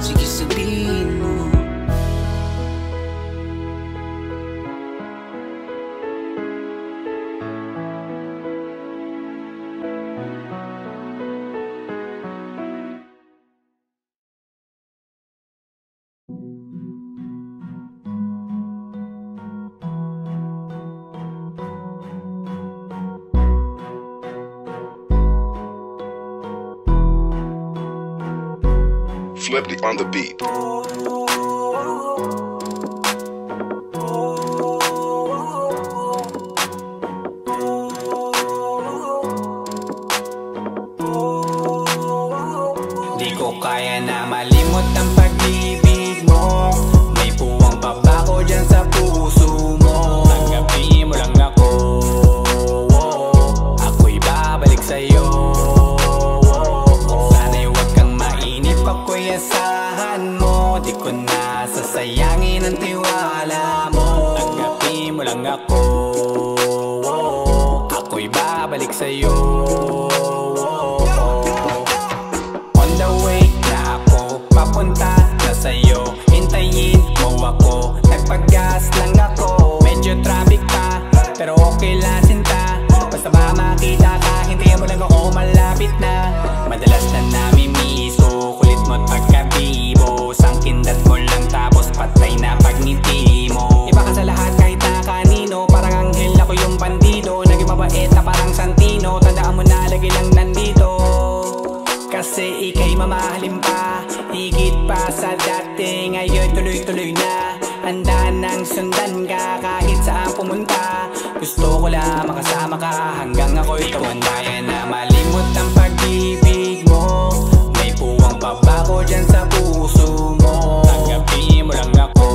Sige sabihin mo. Flipped on the beat. Di ko kaya na malimot ang pag-ibig mo. May puwang pa ba ko dyan sa puso mo? Tanggapin mo lang ako, ako'y babalik sa'yo. Sana'y huwag kang mainip, ako'y asahan mo. Di ko na sasayangin ang tiwala mo. Tanggapin mo lang ako, ako'y babalik sa'yo. On the way na ako, papunta na sa'yo. Hintayin mo ako, nagpag-gas lang ako. Medyo traffic pa, pero okay lang sinta. Basta ba makita ka, hintayin mo lang ako, malapit na. Madalas na namimiso, kulit mo't pagkabibo. Sangkindat mo lang tapos patay na pagngiti mo. Iba ka sa lahat kahit na kanino, parang anghel ako yung bandido. Naging mabait Handa nang sundan ka kahit saan pumunta. Gusto ko lang makasama ka hanggang ako'y tumanda. Yan na malimot ang pag-ibig mo. May puwang babago dyan sa puso mo. Tanggapin mo lang ako,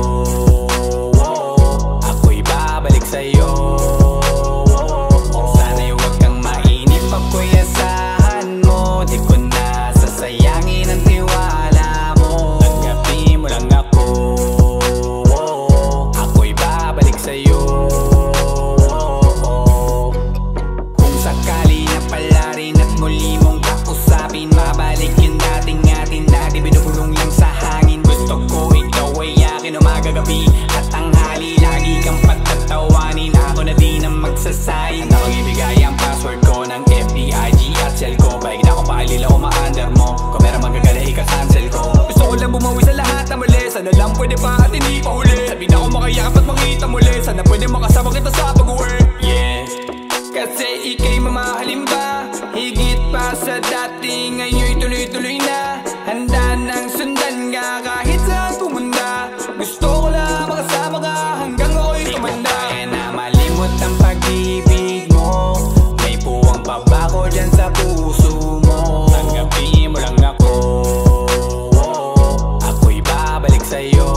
ako'y babalik sa'yo. Sana'y huwag kang mainip, ako'y asahan mo. Di ko na sasayangin ang tiwala mo. Tanggapin mo lang ako, ako'y babalik sa'yo. Kung sakali na pala rin at muli mong kausapin, mabalik yung dating atin dati binubulong lang sa hangin. Gusto ko ikaw ay akin umaga gabi at tanghali. Lagi kang pagtatawanin, ako na din ang magsasayin. Ako ibigay ang password ko ng FBIG at cell ko. Baik na ako paalila o ma-under mo. Kung meron magagala ika-cancel ko. Gusto ko lang bumawi sa lahat na mali. Sana lang pwede pa at hindi pa huli. Sabi na ako makayakap at makita muli. Sana pwede makasama kita sa pag-work. Yeah, kasi ika'y mamahalin ba? Higit pa sa dati, ngayon'y tuloy-tuloy na. Handa nang sundan ka kahit saan pumunta. Gusto ko lang makasama ka hanggang ako'y tumanda. Di ko kaya na malimot ang pag-ibig mo. May puwang babago dyan sa puso mo. Tanggapin mo lang ako, ako'y babalik sa'yo.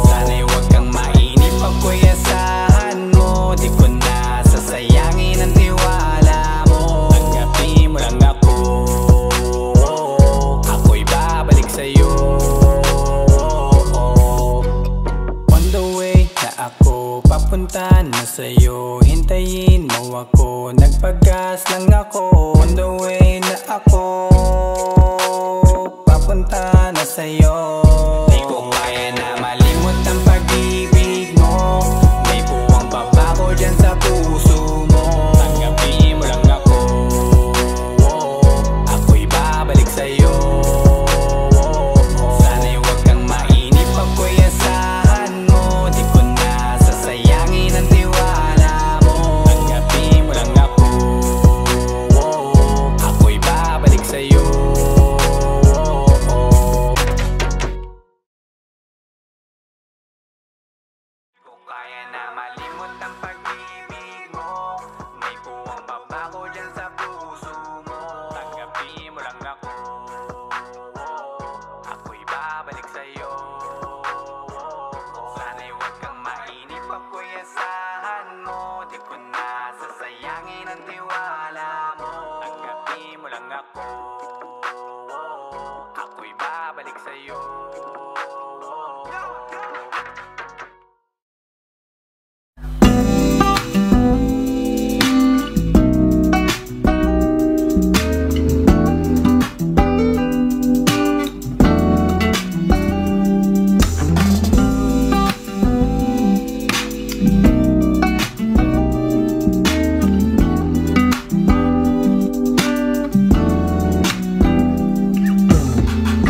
Sana'y huwag kang mainip, ako'y asahan mo. Di ko na sasayangin ang tiwala mo. Tanggapin mo lang ako, ako'y babalik sa'yo. On the way na ako, papunta na sa'yo. Hintayin mo ako, nagpagas lang ako. On the way na ako, papunta na sa'yo. Di ko kaya na malimot ang pag-ibig mo. May puwang babago dyan sa puso mo. Tanggapin mo lang ako, ako'y babalik sa'yo. Sana'y huwag kang mainip, ako'y asahan mo. Di ko na sasayangin ang tiwala mo. Tanggapin mo lang ako, ako'y babalik sa'yo. Kaya na malimot ang pag-ibig mo. May puwang babago dyan sa puso mo. Tanggapin mo lang ako, ako'y babalik sa'yo. Sana'y huwag kang mainip, ako'y asahan mo. Di ko na sasayangin ang tiwala mo. Tanggapin mo lang ako, ako'y babalik sa'yo.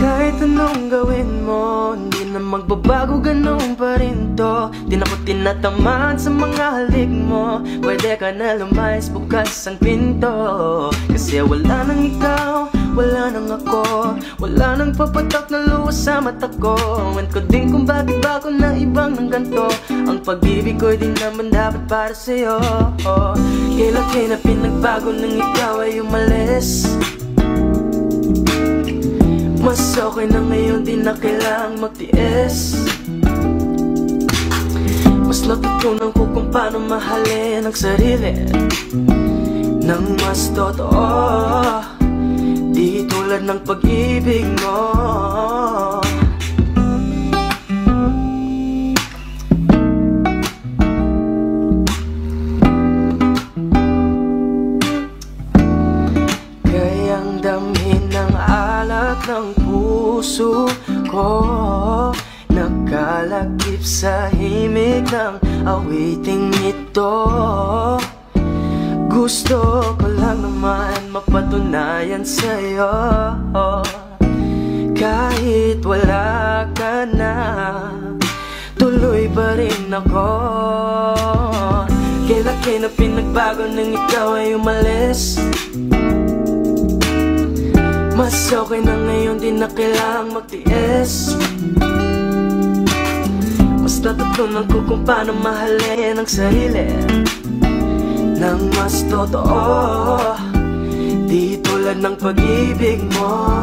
Kahit anong gawin mo, hindi na magbabago, ganun pa rin to. Di na ko tinatamaan sa mga halik mo. Pwede ka na lumayas, bukas ang pinto. Kasi wala nang ikaw, wala nang ako. Wala nang papatak na luwas sa mata ko. Ewan ko din kung bakit ba ako na ibang ng ganto. Ang pag-ibig ko'y di naman dapat para sa'yo. Kailan na pinagbago nang ikaw ay umalis. Mas okay na ngayon, di na kailangang magtiis. Mas natutunan ko kung paano mahalin ang sarili nang mas totoo. Di tulad ng pag-ibig mo. Kayang damhin ng alak ng puso ko, nakalakip sa himig ng awiting ito. Gusto ko lang naman mapatunayan sa'yo, kahit wala ka na, tuloy pa rin ako. Kailan na pinagbago nang ikaw ay umalis. Mas okay na ngayon, di na kailangang magtiis. Mas natutunan ko kung paano mahalin ang sarili nang mas totoo, di tulad ng pag-ibig mo.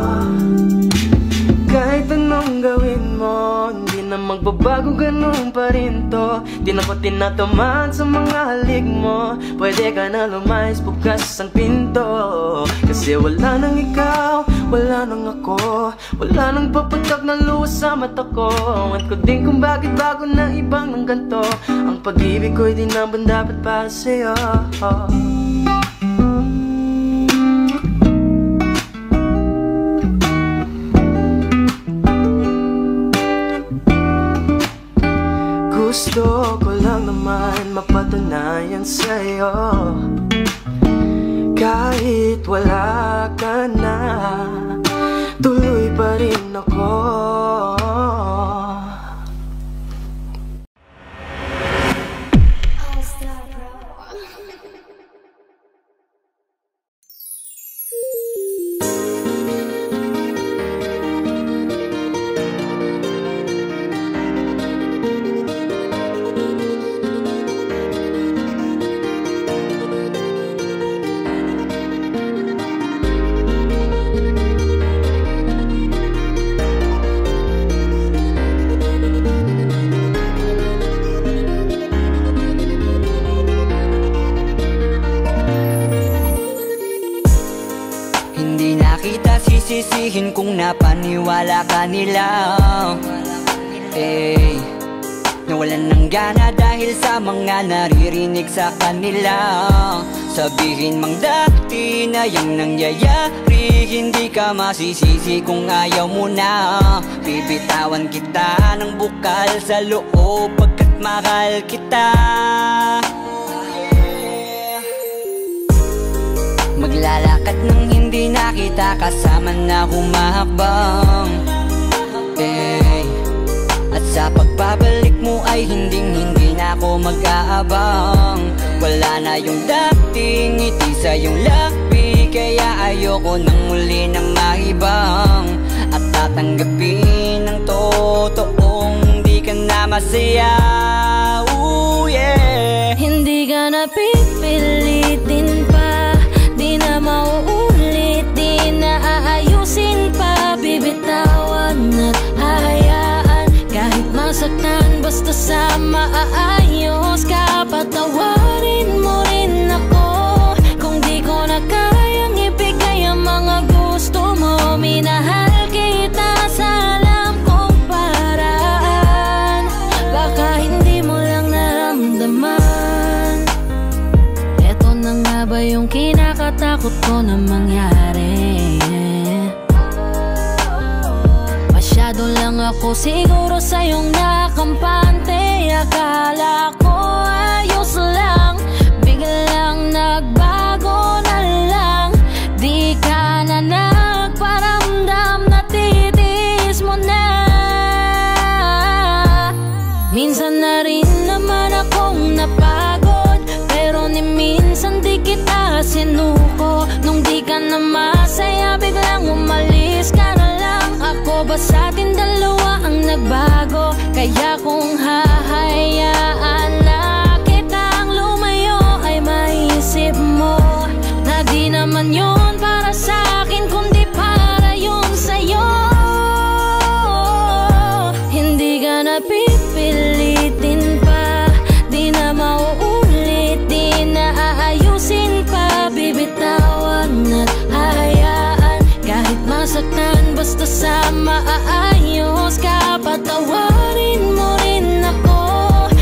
Kahit anong gawin mo, hindi na magbabago, ganun pa rin to. Di na ko tinatamaan sa mga halik mo. Pwede ka na lumayas, bukas ang pinto. Kasi wala nang ikaw, wala nang ako, wala nang papatak na luha sa mata ko. At ko din kung bakit bago na ibang ng ganto. Ang pag-ibig ko'y di naman dapat para sa'yo. Gusto ko lang naman mapatunayan sa'yo, kahit wala ka na, tuloy pa rin ako. Sisisihin kung napaniwala ka nila, nawalan ng gana dahil sa mga naririnig sa kanila. Sabihin mang dati na yung nangyayari, hindi ka masisisi kung ayaw mo na. Bibitawan kita ng bukal sa loob pagkat mahal kita. Maglalakad nang hindi nakita, kasama na humahakbang, at sa pagbabalik mo ay hindi na ako mag-aabang. Wala na yung dating ngiti sa iyong labi, kaya ayoko nang muli na maibang. At tatanggapin ng totoong di ka na masaya. Ooh, yeah. Hindi ka na pipilitin pa, di na mauulit, di na aayusin pa. Bibitawan at hahayaan, kahit masaktan, basta sa maaayos ka. Patawarin mo rin ako kung di ko na kayang ibigay ang mga gusto mo. Minahal kita sa alam kong paraan, baka hindi mo lang naramdaman. Eto na nga ba yung kinakatakot ko na mangyari? Masyado lang ako siguro sa iyong nakampante. Akala ko ayos lang, biglang nagbago na lang. Di ka na nagparamdam, natitiis mo na. Minsan na rin naman akong napagod, pero ni minsan di kita sinuko. Nung di ka na masaya, biglang umalis ka na lang. Ako ba sa atin dalawa ang nagbago? Kaya kung hahayaan na kitang lumayo, ay maisip mo na di naman yun para sa akin, kundi para yun sa'yo. Hindi ka na pipilitin pa, di na mauulit, di na aayusin pa. Bibitawan at hahayaan, kahit masaktan, basta sa maaayos ka. Patawarin mo rin ako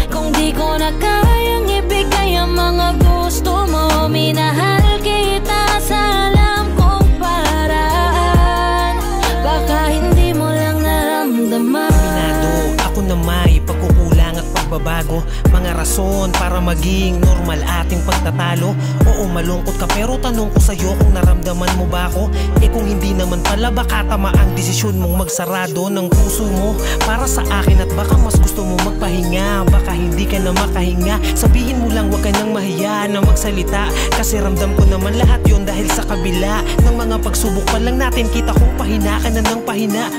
kung di ko na kayang ibigay ang mga gusto mo. Minahal kita sa alam kong paraan, baka hindi mo lang naramdaman. Minado ako na may pagkukulang at pagbabago, mga rason para maging normal ating pagtatalo. Oo, malungkot ka pero tanong ko sa'yo kung naramdaman mo ba ako? Kung hindi naman pala, baka tama ang desisyon mong magsarado ng puso mo para sa akin. At baka mas gusto mo magpahinga, baka hindi ka na makahinga. Sabihin mo lang, wag ka nang mahiya na magsalita, kasi ramdam ko naman lahat yon. Dahil sa kabila ng mga pagsubok pa lang natin, kita kong pahina ka na ng pahina.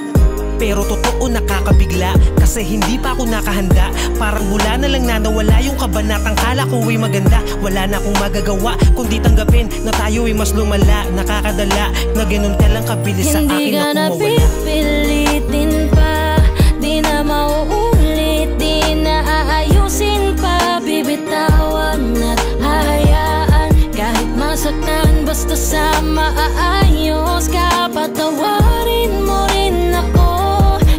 Pero totoo nakakabigla, kasi hindi pa ako nakahanda. Parang hula na lang na nawala yung kabanatang kala ko ay maganda. Wala na akong magagawa kundi tanggapin na tayo ay mas lumala. Nakakadala na ganun ka lang kabilis sa akin na kumawala. Hindi ka na pipilitin pa, di na mauulit, di na aayusin pa. Bibitawan at hayaan, kahit masaktan, basta sa maayos ka. Patawarin mo rin ako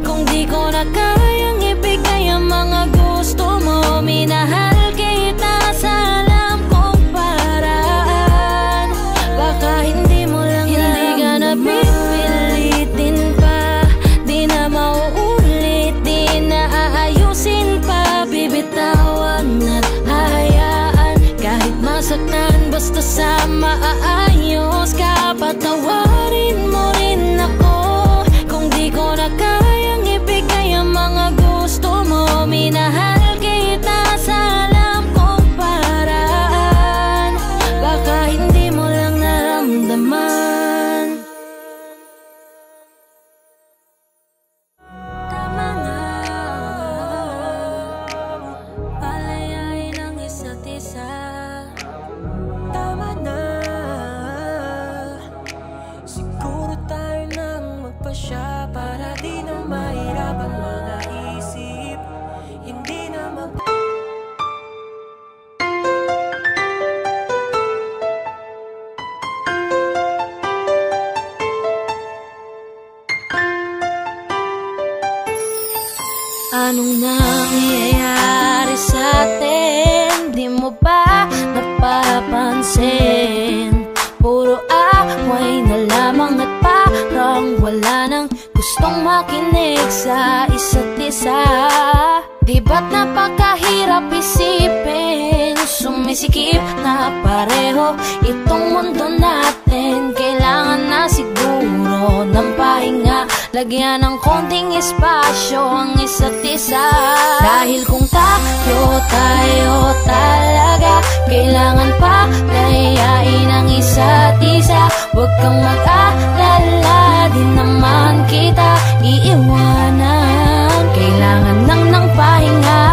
kung di ko na kayang ibigay ang mga gusto mo. Minahal kita sa alam kong paraan, baka hindi mo lang hindi ka na pipilitin pa, di na mauulit, di na aayusin pa. Bibitawan at hayaan, kahit masaktan, basta sa maayos ka. Patawarin mo rin ako kung di ko na kayang ibigay ang mga gusto mo. Minahal kita sa alam kong paraan, baka hindi mo lang naramdaman. Tama na, palayain ang isa't isa. Tama na, siguro tayo nang magpasya para di na mahirap ang mga isip. Hindi na Anong nangyayari sa atin? Di mo ba napapansin? Puro away na lamang at parang wala nang gustong makinig sa isa't isa. Di ba't napakahirap isipin? Sumisikip na pareho itong mundo natin. Kailangan na siguro ng pahinga, lagyan ng konting espasyo ang isa't isa. Dahil kung tayo talaga, kailangan pa layain ang isa't isa. Huwag kang mag-alala, di naman kita iiwanan. Kailangan lang ng pahinga,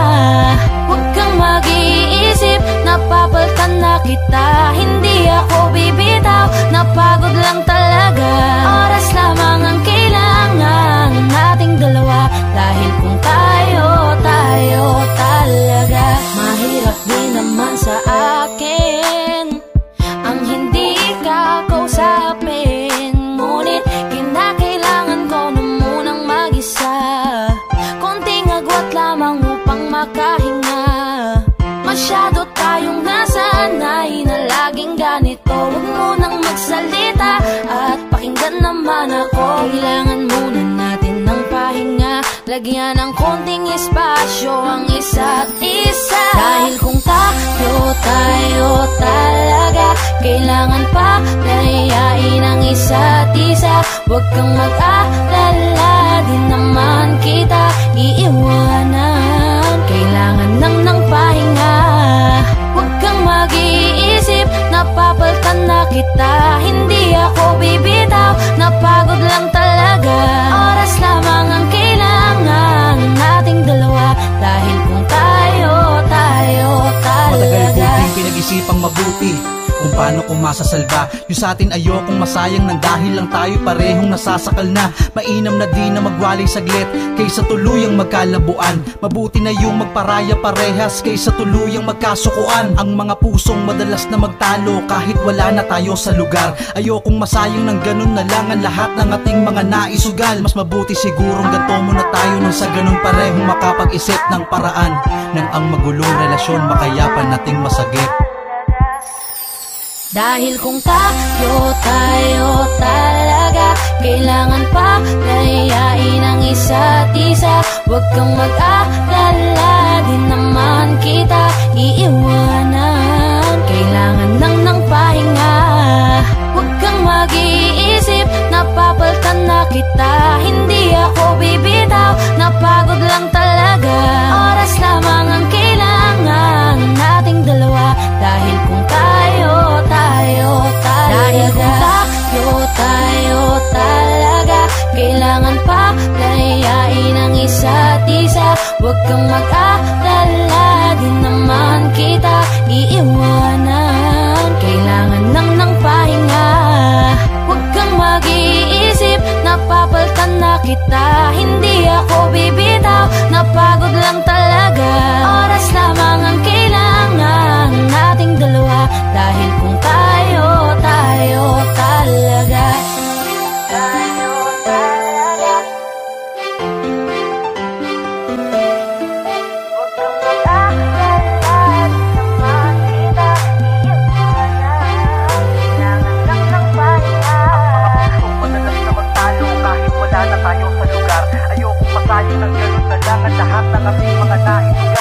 huwag kang mag-iisip, napapalitan na kita. Hindi ako bibitaw, napagod lang talaga. Oras lamang ang kailangan nating dalawa. Dahil kung tayo talaga, mahirap din naman sa akin ang hindi ka kausapin. Ngunit kinakailangan ko na munang mag-isa, konting agwat lamang upang makahinga. Masyado tayong nasanay na laging ganito. Huwag munang magsalita at pakinggan naman ako. Kailangan muna natin ng pahinga, lagyan ng konting espasyo ang isa't isa. Dahil kung tayo talaga, kailangan pa layain ang isa't isa. Huwag kang mag-alala, di naman kita iiwanan. Kailangan lang ng pahinga, huwag kang mag-iisip, napapalitan na kita. Hindi ako bibitaw, napagod lang talaga. Oras lamang ang kailangan nating dalawa. Dahil kung tayo talaga. Matagal ko din pinag-isipang mabuti kung paano ko masasalba yung sa atin. Ayokong masayang nang dahil lang tayo parehong nasasakal na. Mainam na di na magwalay saglit kaysa tuluyang magkalabuan. Mabuti na yung magparaya parehas kaysa tuluyang magkasukuan. Ang mga pusong madalas na magtalo kahit wala na tayo sa lugar. Ayokong masayang ng ganun na lang ang lahat ng ating mga naisugal. Mas mabuti sigurong ganto muna tayo nang sa ganun parehong makapag-isip ng paraan nang ang magulong relasyon makayapan nating masagip. Dahil kung tayo talaga, kailangan pa layain ang isa't isa. Huwag kang mag-alala, di naman kita iiwanan. Kailangan lang ng pahinga, huwag kang mag-iisip, napapalitan na kita. Hindi ako bibitaw, napagod lang talaga. Oras lamang ang kailangan nating dalawa. Dahil kung tayo talaga, dahil kung tayo talaga, kailangan pa layain Huwag kang mag-alala, di naman kita iiwanan. Kailangan lang ng pahinga. Huwag kang mag-iisip, napapaltan na kita. Hindi ako bibitaw, napagod lang talaga. Oras lamang ang kailangan nating dalawa. Dahil kung tayo talaga. Wala na tayo sa lugar. Ayokong pasayo ng ganun na lang ang lahat ng ating mga nais.